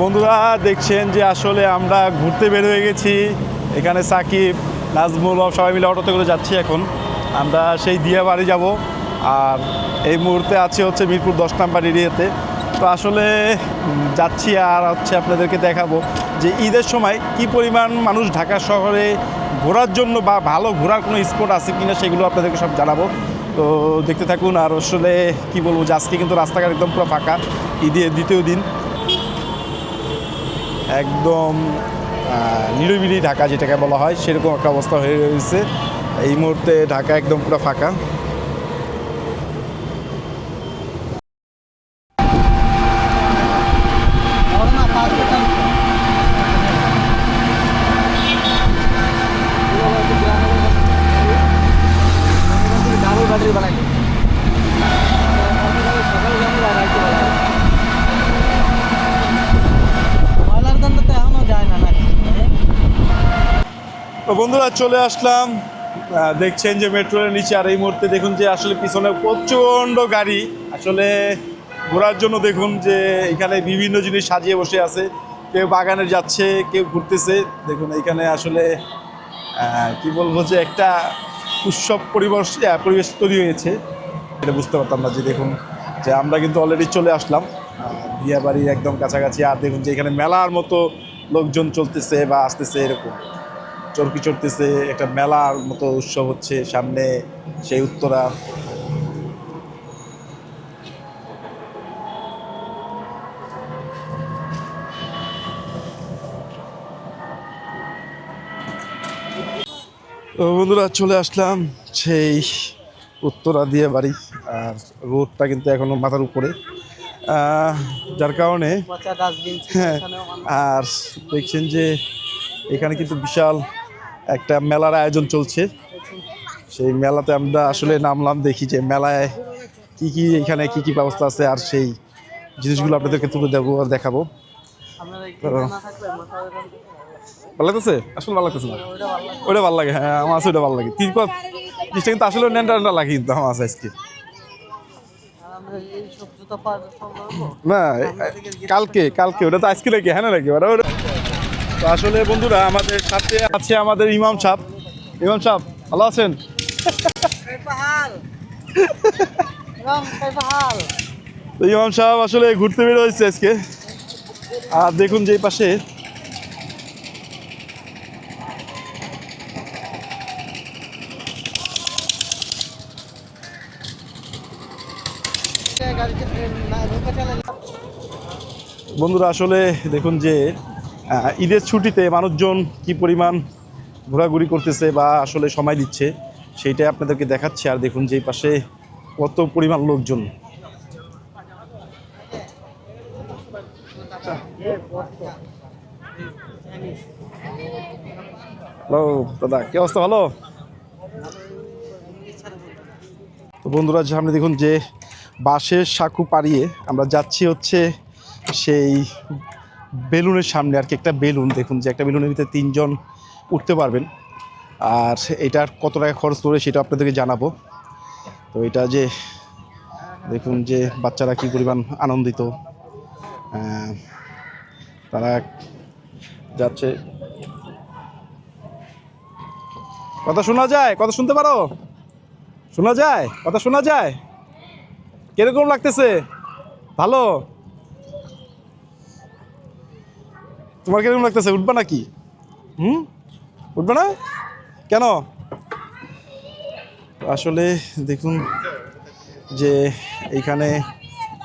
বন্ধুরা দেখছেন যে আসলে আমরা ঘুরতে বের হয়ে গেছি। এখানে সাকিব, নাজমুল সবাই মিলে অটোতে করে যাচ্ছি। এখন আমরা সেই দিয়াবাড়ি যাব, আর এই মুহূর্তে আছি হচ্ছে মিরপুর 10 নম্বর এরিয়াতে। তো আসলে যাচ্ছি আর হচ্ছে আপনাদেরকে দেখাবো যে ঈদের সময় কি পরিমাণ মানুষ ঢাকা শহরে ঘোরার জন্য বা ভালো ঘোরার কোনো স্পট আছে কিনা সেগুলো আপনাদেরকে সব জানাবো। তো দেখতে থাকুন। আর আসলে কি বলবো যে আজকে কিন্তু রাস্তাঘাট একদম পুরো ফাঁকা, ঈদের দ্বিতীয় দিন, একদম নিরিবিলি ঢাকা যেটাকে বলা হয় সেরকম একটা অবস্থা হয়ে রয়েছে। এই মুহূর্তে ঢাকা একদম পুরো ফাঁকা। তো বন্ধুরা চলে আসলাম, দেখছেন যে মেট্রোর নিচে। আর এই মুহূর্তে দেখুন যে আসলে পিছনে প্রচণ্ড গাড়ি আসলে ঘোরার জন্য। দেখুন যে এখানে বিভিন্ন জিনিস সাজিয়ে বসে আছে, কেউ বাগানে যাচ্ছে, কেউ ঘুরতেছে। দেখুন এখানে আসলে কি বলবো যে একটা উৎসব পরিবেশ তৈরি হয়েছে, এটা বুঝতে পারতাম না। যে দেখুন যে আমরা কিন্তু অলরেডি চলে আসলাম দিয়াবাড়ির একদম কাছাকাছি। আর দেখুন যে এখানে মেলার মতো লোকজন চলতেছে বা আসতেছে, এরকম চরকি চড়তেছে, একটা মেলার মতো উৎসব হচ্ছে সামনে সেই উত্তরা। তো বন্ধুরা চলে আসলাম সেই উত্তরা দিয়ে বাড়ি। আর রোডটা কিন্তু এখনো মাথার উপরে, যার কারণে হ্যাঁ। আর দেখছেন যে এখানে কিন্তু বিশাল একটা মেলার আয়োজন চলছে। সেই মেলাতে আমরা আসলে নামলাম, দেখি যে মেলায় কি কি এখানে কি কি ব্যবস্থা আছে, আর সেই জিনিসগুলো আপনাদেরকে তুলে দেবো আর দেখাবো। ভালো লাগতেছে? আসলে ভালো লাগতেছে না, ওইটা ভালো লাগে। হ্যাঁ আমার আছে, ওইটা ভালো লাগে। তিরপল জিনিসটা কিন্তু আসলে নেনটা লাগে, কিন্তু আমার আছে আজকে না, কালকে কালকে ওটা তো আজকে নাকি, হ্যাঁ নাকি ওটা। তো আসলে বন্ধুরা আমাদের সাথে আছে আমাদের ইমাম সাহেব। ইমাম সাহেব ভালো আছেন? তো ইমাম সাহেব আসলে ঘুরতে বের হয়েছে আজকে। আর দেখুন যে পাশে বন্ধুরা আসলে দেখুন যে ঈদের ছুটিতে মানুষজন কি পরিমাণ ঘোরাঘুরি করতেছে বা আসলে সময় দিচ্ছে, সেইটাই আপনাদেরকে দেখাচ্ছে। আর দেখুন যে পাশে কত পরিমাণ লোকজন। হ্যালো দাদা, কি অবস্থা? ভালো? তো বন্ধুরা সামনে দেখুন যে বাঁশের সাঁকু পাড়িয়ে আমরা যাচ্ছি হচ্ছে সেই বেলুনের সামনে। আর কি একটা বেলুন, দেখুন যে একটা বেলুনের ভিতরে 3 জন উঠতে পারবেন। আর এটার কত টাকা খরচ পড়বে সেটা আপনাদেরকে জানাবো। তো এটা যে দেখুন যে বাচ্চারা কি পরিমাণ আনন্দিত, তারা যাচ্ছে। কথা শোনা যায়? কথা শুনতে পারো? শোনা যায়? কথা শোনা যায়? কিরকম লাগতেছে? ভালো? তোমার কিরকম লাগতেছে? উঠবা নাকি? উঠবে না কেন? আসলে দেখুন যে এইখানে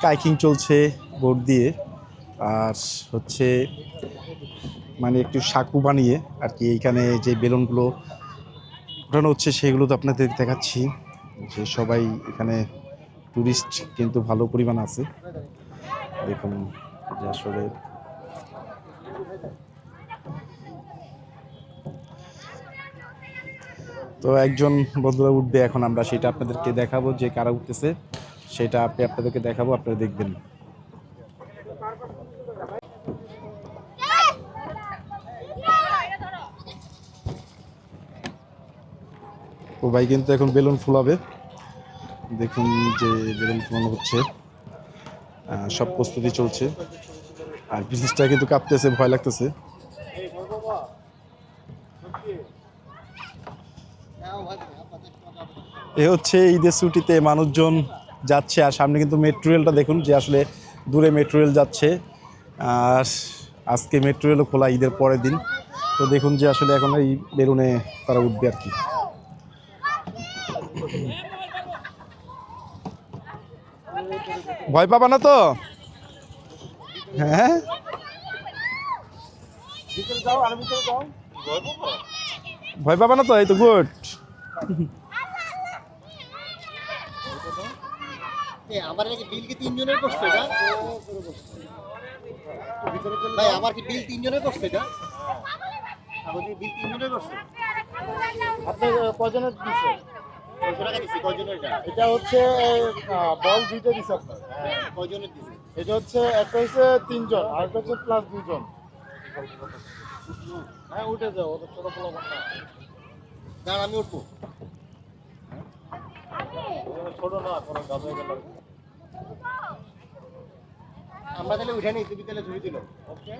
কাইকিং চলছে বোট দিয়ে। আর হচ্ছে মানে একটু সাঁকু বানিয়ে আর কি এইখানে যে বেলুনগুলো ওঠানো হচ্ছে সেগুলো তো আপনাদের দেখাচ্ছি। যে সবাই এখানে টুরিস্ট কিন্তু ভালো পরিমাণ আছে। দেখুন যে আসলে তো একজন বন্ধুরা উঠবে এখন, আমরা সেটা আপনাদেরকে দেখাবো যে কারা উঠতেছে, সেটা আপনাদেরকে দেখাবো, আপনারা দেখবেন। ও ভাই কিন্তু এখন বেলুন ফুলাবে। দেখুন যে বেলুন ফুলানো হচ্ছে, সব প্রস্তুতি চলছে। আর ব্রিজটা কিন্তু কাঁপতেছে, ভয় লাগতেছে। এ হচ্ছে ঈদের ছুটিতে মানুষজন যাচ্ছে, আর সামনে কিন্তু মেট্রো রেলটা দেখুন যে আসলে দূরে মেট্রো রেল যাচ্ছে। আর আজকে মেট্রো রেলও খোলা ঈদের পরের দিন, তো দেখুন যে আসলে এখন এই বেরুনে তারা উঠবে আর কি। ভয় পাবা না তো? হ্যাঁ, ভয় পাবা না তো? এই তো গুড। আমার কি বিল কি 3 জনের করছে এটা? ভাই আমার কি বিল 3 জনের করছে এটা? আমার কি বিল 3 জনের করছে? আপনি কয়জনের দিচ্ছে? 600 টাকা দিছি কয়জনের এটা? এটা হচ্ছে বল দুইটা দিচ্ছে আপনার। কয়জনের দিছি? এটা হচ্ছে একটা হচ্ছে 3 জন আর একটা হচ্ছে প্লাস 2 জন। হ্যাঁ উঠে যাও, ওটা ছোট পোলা বাচ্চা। দাঁড়ান আমি উঠবো। ছোট না, কোনো গাবে গেল। আমরা তাহলে উঠে নেই, তুমি তাহলে ঝুড়ি দিল। ওকে।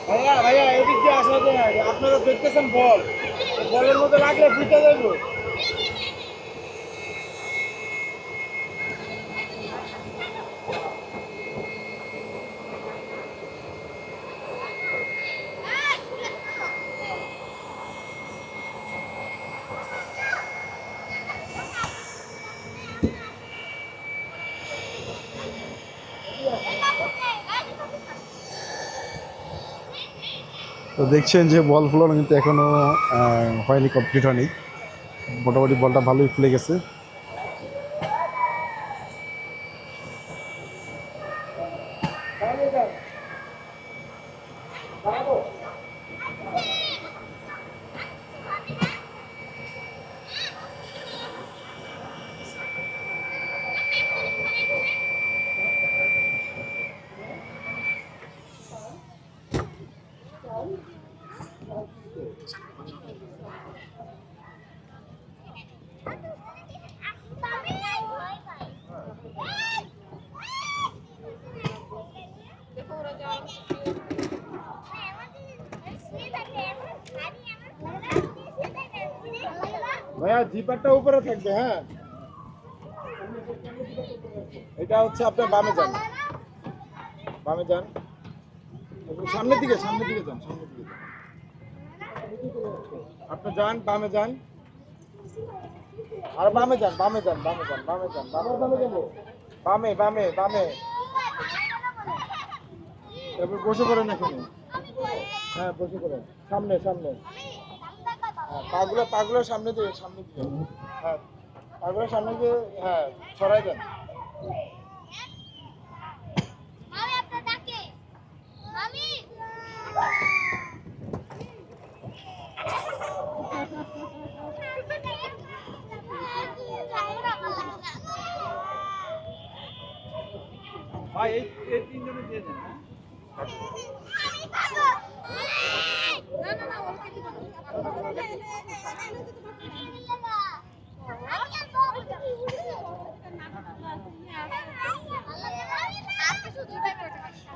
ভাইয়া ভাইয়া এদিক দিয়ে আসা যায়, আপনারা দেখতেছেন বল, বলের মধ্যে লাগলে ফুটে যাবে। তো দেখছেন যে বল ফুলানো কিন্তু এখনো হয়নি, কমপ্লিট হয়নি। মোটামুটি বলটা ভালোই ফুলে গেছে। ভাইয়া জিপারটা উপরে থাকবে। হ্যাঁ এটা হচ্ছে আপনার বামে যান, বামে যান, সামনের দিকে, সামনের দিকে যান, সামনের দিকে যান। আপনি যান, বামে যান, আর বামে যান, বামে যান, বামে যান, বামে যান, বামে বামে যাবো, বামে বামে বামে। এবার বসে পড়েন এখানে। হ্যাঁ বসে পড়েন, সামনে সামনে। হ্যাঁ পাগুলো পাগুলো সামনে দিয়ে, সামনে দিয়ে। হ্যাঁ পাগুলো সামনে দিয়ে, হ্যাঁ ছড়াই দেন। ভাই এই তিনজনে দিয়ে দেন।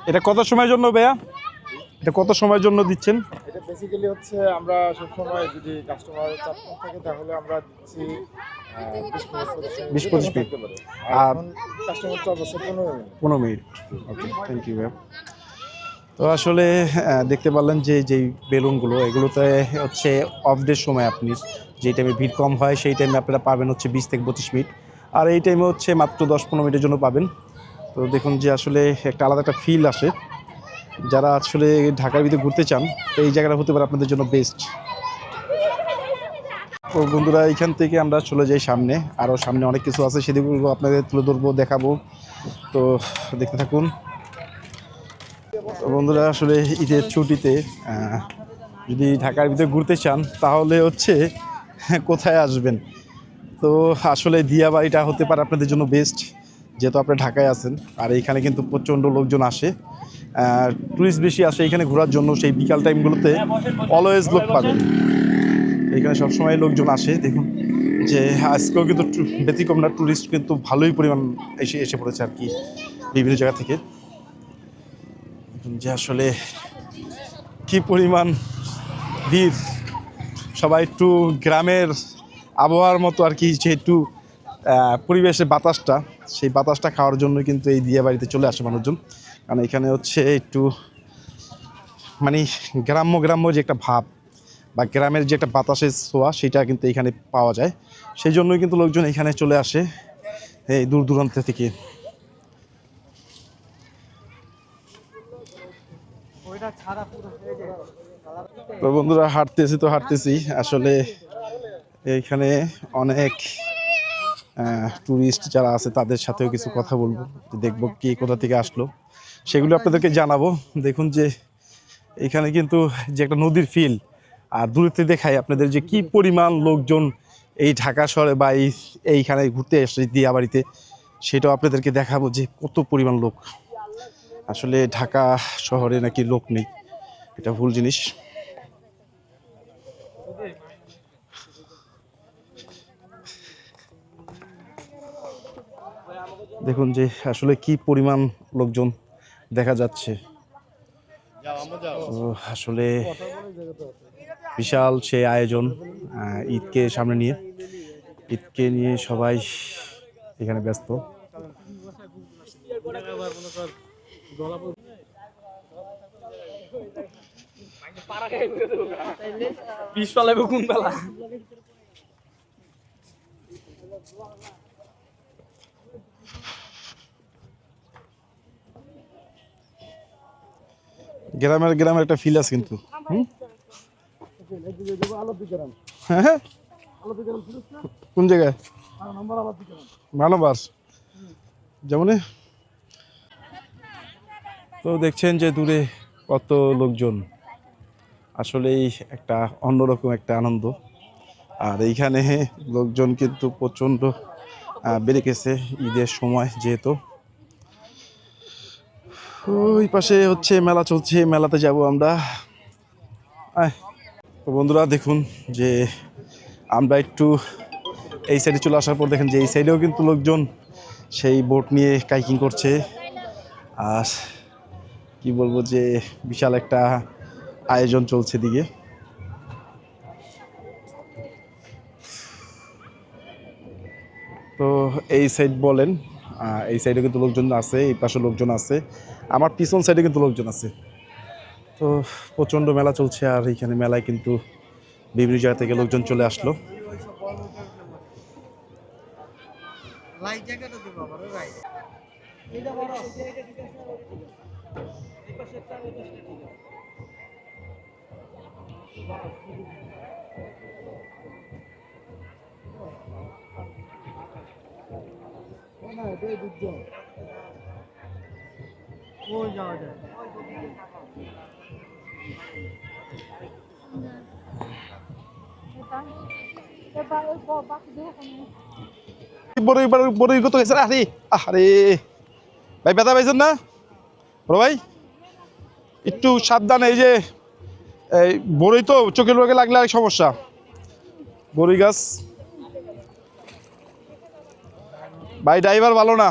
এটা কত সময়ের জন্য ভাইয়া? এটা কত সময়ের জন্য দিচ্ছেন? এটা বেসিক্যালি হচ্ছে আমরা সবসময় যদি কাস্টমারের চাপ থাকে তাহলে আমরা দিচ্ছি 20-25 মিনিট। আর কাস্টমার চার্জ আছে 15 minute. 15 minute. Okay, thank you ma'am. তো আসলে দেখতে পারলেন যে যেই বেলুনগুলো এগুলোতে হচ্ছে অফ ডের সময় আপনি যেই টাইমে ভিড় কম হয় সেই টাইমে আপনারা পাবেন হচ্ছে 20 থেকে 25 মিনিট, আর এই টাইমে হচ্ছে মাত্র 10-15 মিনিটের জন্য পাবেন। তো দেখুন যে আসলে একটা আলাদা একটা ফিল আসে। যারা আসলে ঢাকার ভিতরে ঘুরতে চান তো এই জায়গাটা হতে পারে আপনাদের জন্য বেস্ট। তো বন্ধুরা এইখান থেকে আমরা চলে যাই সামনে, আরও সামনে অনেক কিছু আছে সেদিকগুলো আপনাদের তুলে ধরবো, দেখাবো। তো দেখতে থাকুন। তো বন্ধুরা আসলে ঈদের ছুটিতে যদি ঢাকার ভিতরে ঘুরতে চান তাহলে হচ্ছে কোথায় আসবেন? তো আসলে দিয়াবাড়িটা হতে পারে আপনাদের জন্য বেস্ট, যেহেতু আপনি ঢাকায় আছেন। আর এইখানে কিন্তু প্রচণ্ড লোকজন আসে, টুরিস্ট বেশি আসে এখানে ঘোরার জন্য। সেই বিকাল টাইমগুলোতে অলওয়েজ লোক পাবেন, এখানে সবসময় লোকজন আসে। দেখুন যে আজকেও কিন্তু ব্যতিক্রম না, টুরিস্ট কিন্তু ভালোই পরিমাণ এসে পড়েছে আর কি বিভিন্ন জায়গা থেকে। যে আসলে কি পরিমাণ ভিড়, সবাই একটু গ্রামের আবহাওয়ার মতো আর কি, যে একটু পরিবেশের বাতাসটা, সেই বাতাসটা খাওয়ার জন্য কিন্তু এই দিয়াবাড়িতে চলে আসে মানুষজন। কারণ এখানে হচ্ছে একটু মানে গ্রাম্য গ্রাম্য যে একটা ভাব বা গ্রামের যে একটা বাতাসের ছোঁয়া সেটা কিন্তু এখানে পাওয়া যায়। সেই জন্যই কিন্তু লোকজন এখানে চলে আসে এই দূর দূরান্ত থেকে। তো বন্ধুরা হাঁটতেছি আসলে এইখানে অনেক ট্যুরিস্ট যারা আছে তাদের সাথেও কিছু কথা বলবো, দেখবো কে কোথা থেকে আসলো সেগুলো আপনাদেরকে জানাবো। দেখুন যে এখানে কিন্তু যে একটা নদীর ফিল, আর দূরতে দেখায় আপনাদের যে কি পরিমাণ লোকজন এই ঢাকা শহরে বা এইখানে ঘুরতে আসছে দিয়াবাড়িতে, সেটাও আপনাদেরকে দেখাবো যে কত পরিমাণ লোক। আসলে ঢাকা শহরে নাকি লোক নেই, এটা ভুল জিনিস। দেখুন যে আসলে কি পরিমাণ লোকজন দেখা যাচ্ছে। তো আসলে বিশাল সে আয়োজন ঈদকে সামনে নিয়ে, ঈদকে নিয়ে সবাই এখানে ব্যস্ত। গ্রামের একটা ফিল আছে কিন্তু। হ্যাঁ, কোন জায়গায়? মানবাস যেমন। তো দেখছেন যে দূরে কত লোকজন, আসলেই একটা অন্যরকম একটা আনন্দ। আর এইখানে লোকজন কিন্তু প্রচণ্ড বেড়ে গেছে ঈদের সময়, যেহেতু ওই পাশে হচ্ছে মেলা চলছে, মেলাতে যাব আমরা। তো বন্ধুরা দেখুন যে আমরা একটু এই সাইডে চলে আসার পর দেখেন যে এই সাইডেও কিন্তু লোকজন সেই বোট নিয়ে কাইকিং করছে। আর কি বলবো যে বিশাল একটা আয়োজন চলছে দিকে। তো এই সাইড বলেন, এই সাইডে কিন্তু লোকজন আছে, এই পাশে লোকজন আছে, আমার পিছন সাইডে কিন্তু লোকজন আছে। তো প্রচণ্ড মেলা চলছে, আর এইখানে মেলায় কিন্তু বিভিন্ন জায়গা থেকে লোকজন চলে আসলো। বড়ই কত গেছে? আরে আরে ভাই, ব্যথা পাইছেন না বড় ভাই? একটু সাবধানে, এই যে এই বড়ই তো চোখের রোগে লাগলে আরেক সমস্যা। বড়ই গাছ ভাই, ড্রাইভার ভালো না।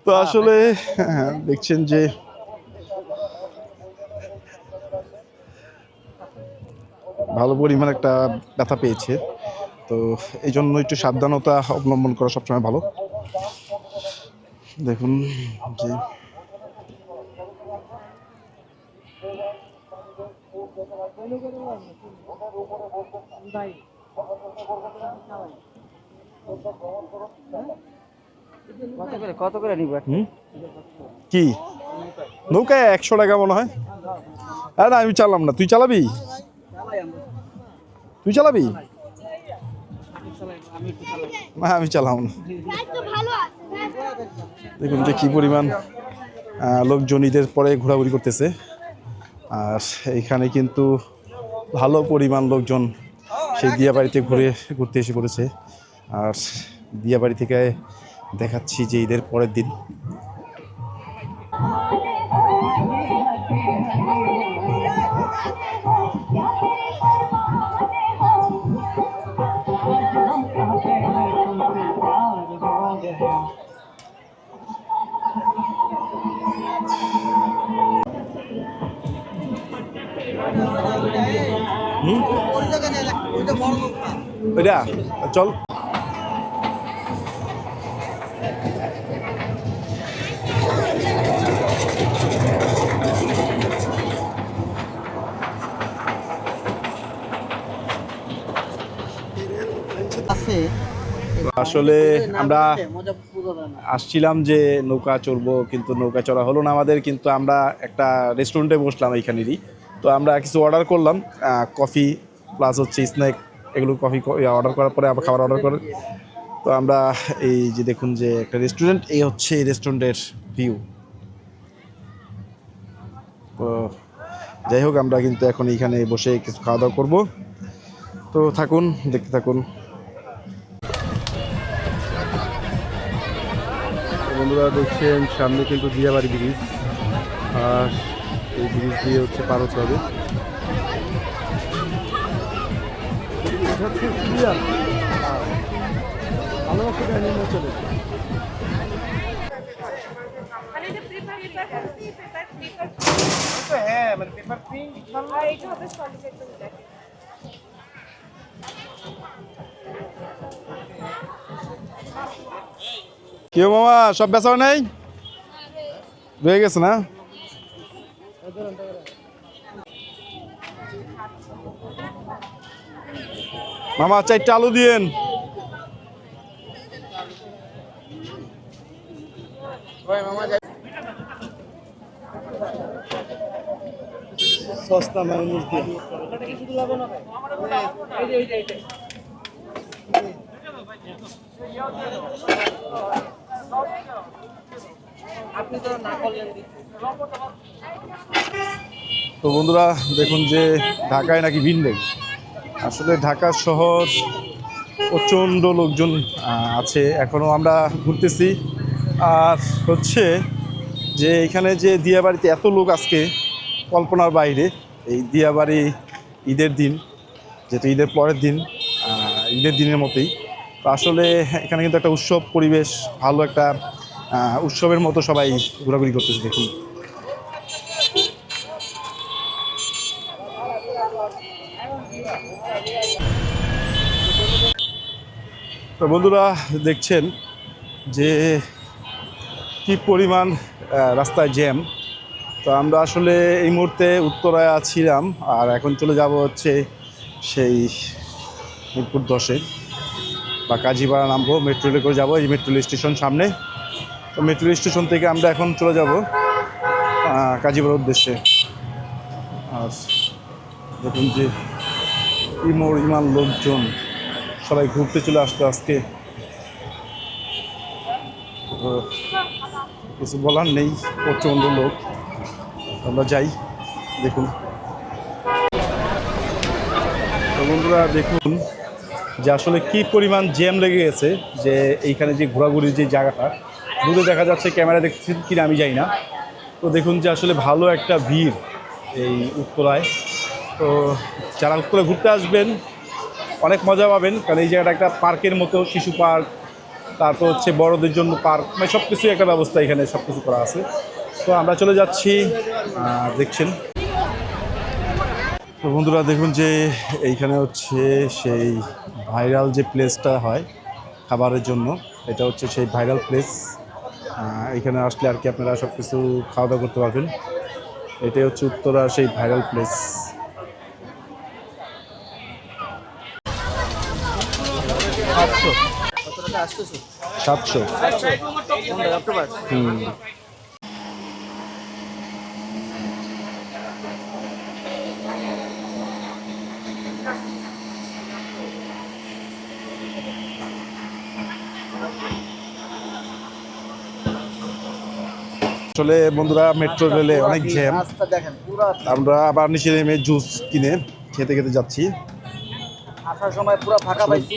তো আসলে দেখছেন যে ভালো পরিমাণ একটা ব্যথা পেয়েছে। তো এই জন্য একটু সাবধানতা অবলম্বন করা সবসময় ভালো। দেখুন যে কত করে নিব? কি নৌকায় 100 টাকা মনে হয়। না আমি চালাম না, তুই চালাবি? তুই চালাবি? না আমি চালাম না। দেখুন যে কি পরিমাণ লোকজন ঈদের পরে ঘোরাঘুরি করতেছে। আর এইখানে কিন্তু ভালো পরিমাণ লোকজন সেই দিয়াবাড়িতে ঘুরতে এসে পড়েছে। আর দিয়াবাড়ি থেকে দেখাচ্ছি যে ঈদের পরের দিন। ওইটা চল। আসলে আমরা আসছিলাম যে নৌকা চড়বো, কিন্তু নৌকা চড়া হলো না আমাদের। কিন্তু আমরা একটা রেস্টুরেন্টে বসলাম এইখানেরই। তো আমরা কিছু অর্ডার করলাম, কফি প্লাস হচ্ছে স্ন্যাক, এগুলো কফি অর্ডার করার পরে আবার খাবার অর্ডার করে। তো আমরা এই যে দেখুন যে একটা রেস্টুরেন্ট, এই হচ্ছে এই রেস্টুরেন্টের ভিউ। তো যাই হোক, আমরা কিন্তু এখন এইখানে বসে কিছু খাওয়া দাওয়া করবো। তো থাকুন, দেখতে থাকুন। বন্ধুরা দেখছেন সামনে কিন্তু দিয়াবাড়ি ব্রিজ, আর এই ব্রিজ দিয়ে হচ্ছে পার হতে হবে। কেউ মামা সব বেচাও নেই, রয়ে গেছে না? মামা 4টা আলু দিয়েন। সস্তা মানুষ দিয়ে তো বন্ধুরা দেখুন যে ঢাকায় নাকি ভিড় নেই। আসলে ঢাকা শহর প্রচণ্ড লোকজন আছে, এখনও আমরা ঘুরতেছি। আর হচ্ছে যে এখানে যে দিয়াবাড়িতে এত লোক আজকে কল্পনার বাইরে। এই দিয়াবাড়ি ঈদের দিন, যেটা ঈদের পরের দিন, ঈদের দিনের মতোই। তো আসলে এখানে কিন্তু একটা উৎসব পরিবেশ, ভালো একটা উৎসবের মতো সবাই ঘোরাঘুরি করতেছে। দেখুন তো বন্ধুরা দেখছেন যে কি পরিমাণ রাস্তায় জ্যাম। তো আমরা আসলে এই মুহূর্তে উত্তরায় ছিলাম, আর এখন চলে যাব হচ্ছে সেই মিরপুর 10-এ বা কাজীপাড়া নামবো, মেট্রো রেলে করে যাবো। এই মেট্রো রেল স্টেশন সামনে। তো মেট্রো রেল স্টেশন থেকে আমরা এখন চলে যাব কাজীপাড়ার উদ্দেশ্যে। আর দেখুন যে ইমান লোকজন সবাই ঘুরতে চলে আসতো আজকে। কিছু বলার নেই, প্রচণ্ড লোক। আমরা যাই, দেখুন। তো বন্ধুরা দেখুন যে আসলে কি পরিমাণ জ্যাম লেগে গেছে। যে এইখানে যে ঘোরাঘুরির যে জায়গাটা দূরে দেখা যাচ্ছে, ক্যামেরা দেখছি কিনা আমি যাই না। তো দেখুন যে আসলে ভালো একটা ভিড় এই উত্তরায়। তো যারা উত্তরায় ঘুরতে আসবেন অনেক মজা পাবেন, কারণ এই জায়গাটা একটা পার্কের মতো, শিশু পার্ক, তারপর হচ্ছে বড়দের জন্য পার্ক, মানে সব কিছুই একটা ব্যবস্থা এখানে সব কিছু করা আছে। তো আমরা চলে যাচ্ছি, দেখছেন। তো বন্ধুরা দেখুন যে এইখানে হচ্ছে সেই ভাইরাল যে প্লেসটা হয় খাবারের জন্য, এটা হচ্ছে সেই ভাইরাল প্লেস। এখানে আসলে আর কি আপনারা সব কিছু খাওয়া দাওয়া করতে পারবেন। এটাই হচ্ছে উত্তরার সেই ভাইরাল প্লেস। কত টাকা আসতেছো? 700। কোনটা অক্টোবর? হুম। আসলে বন্ধুরা মেট্রো রেলে অনেক জ্যাম। রাস্তা দেখেন পুরো আমরা আবার নিচে নেমে জুস কিনে খেতে খেতে যাচ্ছি। আসার সময় পুরো ফাঁকা পাইছি।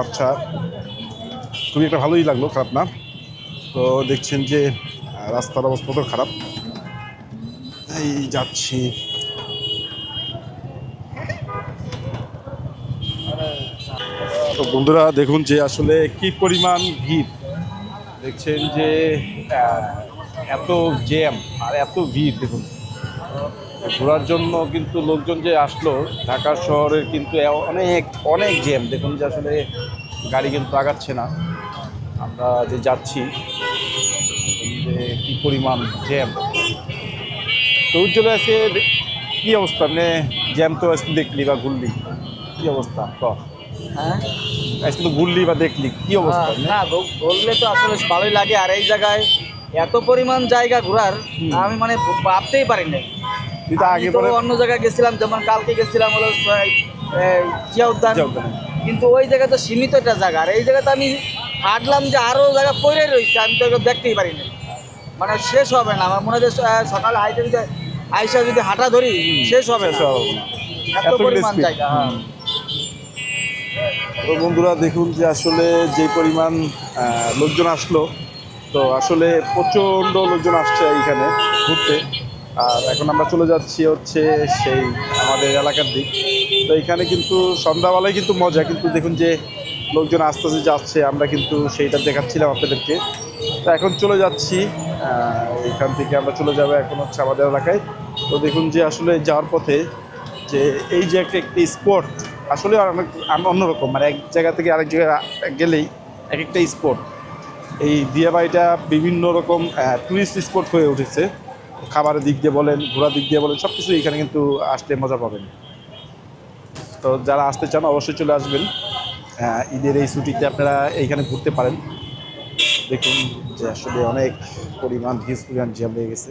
আচ্ছা, খুবই একটা ভালোই লাগলো, খারাপ না। তো দেখছেন যে রাস্তার অবস্থা তো খারাপ। এই যাচ্ছি। তো বন্ধুরা দেখুন যে আসলে কি পরিমাণ ভিড়। দেখছেন যে এত জ্যাম আর এত ভিড়। দেখুন ঘোরার জন্য কিন্তু লোকজন যে আসলো, ঢাকা শহরের কিন্তু অনেক অনেক জ্যাম। দেখুন যে আসলে গাড়ি কিন্তু আগাচ্ছে না। আমরা যে যাচ্ছি যে কি পরিমাণ জ্যাম। তো উজ্জ্বল আছে কি অবস্থা, মানে জ্যাম তো আজকে দেখলি বা ঘুরলি, কি অবস্থা ক হ্যাঁ আজকে তো ঘুরলি বা দেখলি, কি অবস্থা? না বললে তো আসলে ভালোই লাগে। আর এই জায়গায় এত পরিমাণ জায়গা ঘোরার আমি মানে ভাবতেই পারি না। তুই তো আগে তো পরে অন্য জায়গায় গেছিলাম, যেমন কালকে গেছিলাম হলো জিয়া উদ্যান, জিয়া উদ্যানে। কিন্তু ওই জায়গা তো সীমিত একটা জায়গা। আর এই জায়গাতে আমি হাঁটলাম যে আরও জায়গা পড়ে রয়েছে, আমি তো এগুলো দেখতেই পারি না। মানে শেষ হবে না আমার মনে হয় যে সকালে হাইটে যদি আইসা যদি হাঁটা ধরি শেষ হবে শেষ না। হবে না। এত এতগুলো পরিমাণ speed। জায়গা। হ্যাঁ। তো বন্ধুরা দেখুন যে আসলে যে পরিমাণ লোকজন আসলো, তো আসলে প্রচণ্ড লোকজন আসছে এইখানে ঘুরতে। আর এখন আমরা চলে যাচ্ছি হচ্ছে সেই আমাদের এলাকার দিক। তো এখানে কিন্তু সন্ধ্যাবেলায় কিন্তু মজা, কিন্তু দেখুন যে লোকজন আস্তে আস্তে যাচ্ছে, আমরা কিন্তু সেইটা দেখাচ্ছিলাম আপনাদেরকে। তো এখন চলে যাচ্ছি এখান থেকে আমরা চলে যাবো এখন হচ্ছে আমাদের এলাকায়। তো দেখুন যে আসলে যাওয়ার পথে যে এই যে একটি স্পট আসলে অনেক অন্যরকম, মানে এক জায়গা থেকে আরেক জায়গায় গেলেই এক একটা স্পট। এই দিয়াবাড়িটা বিভিন্ন রকম টুরিস্ট স্পট হয়ে উঠেছে। খাবারের দিক দিয়ে বলেন, ঘোরার দিক দিয়ে বলেন, সব কিছু এখানে কিন্তু আসলে মজা পাবেন। তো যারা আসতে চান অবশ্যই চলে আসবেন। ঈদের এই ছুটিতে আপনারা এইখানে ঘুরতে পারেন। দেখুন যে আসলে অনেক পরিমাণ হিউজ পরিমাণ জ্যাম লেগে গেছে।